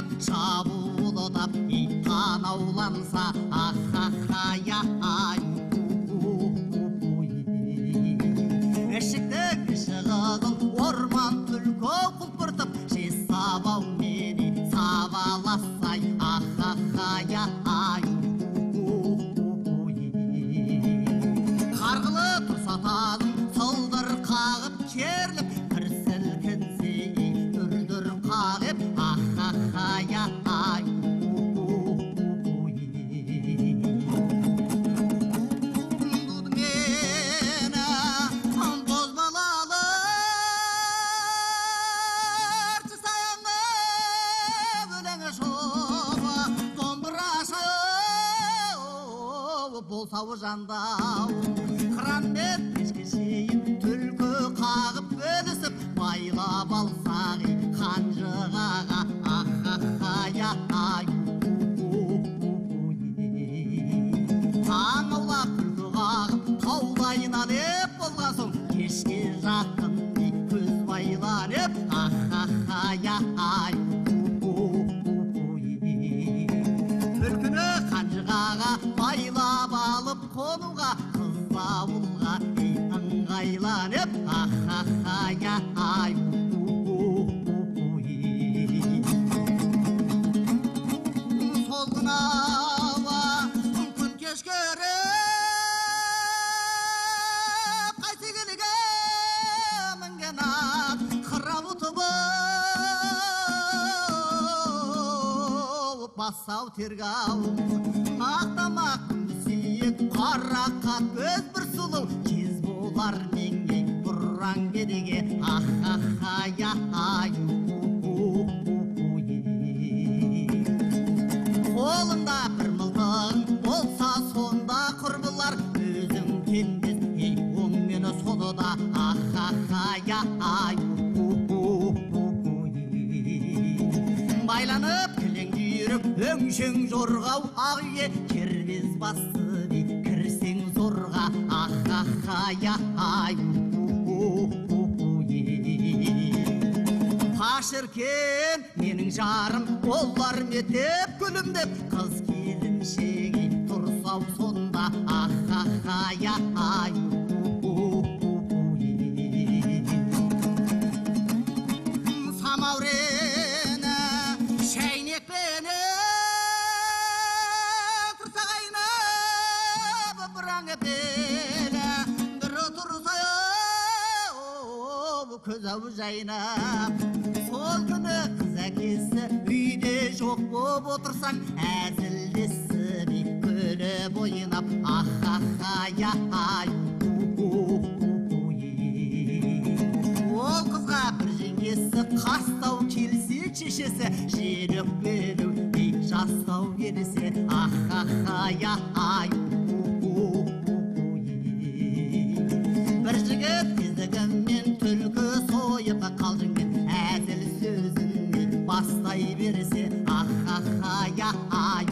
ат шабуылдап итан ауланса ахахая ай ішіктің шығығыл орман түлкі құлпыртып жез сабау мені сабаласай ахахая ай қарғылы тұрсатадың сылдыр қағып керліп бір сілкінсе үрдір қағып ахахая ай болсау жандау қыранмен кешке шейін түлкі қағып бөлісіп байлап алсақ қанжығаға ахахая ай таң аулап күлкі қағып таулайынан еп болған соң кешке жақын көз байланып ахахая ай түлкіні қанжығаға байлап алып қонуға қыз ауылға ыңғайланып ахахая ай солғын ауа күн кешкеріп қайтегіліге мінген ат қыра бұты болып басау тергау мақтамақ сүйек қарақат көз бір сұлу кез болар менен бұрраң бедеге ахахая ай қолында бір мылтық болса сонда құрбылар өзің теңдес оң мені соны да ахахая ай байланып кілең үйіріп өңшең жорғау ақ үйге кербез басты кірсең зорға ахахая ай пашіркен менің жарым олар метеп күлімдеп қыз келіншегі тұрсау сонда ахахая ай самаурені шәйнекпені тұрса қайнап бұраң епені бір тұрса көз ау жайнап сол күні қыз әкесі үйде жоқ боп отырсаң әзілдесіп күліп ойнап ахахая ай ол қызға бір жеңгесі қастау келсе шешесі жерік беру жастау берсе ахахая ай бір жігіт кезігімен түлкі сойып қалжыңмен әзіл сөзін бастай берсе ахахая ай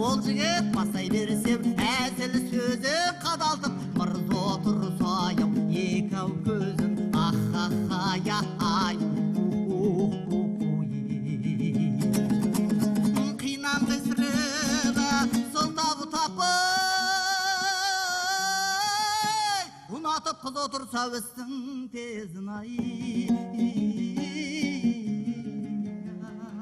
ол жігіт бастай берсе әзіл сөзі қадалтып мырза тұрсайым екеу көзін ахахая ай қинам қисырығы сылтабы тапай ұнатып қыз отырса өстің тезін ай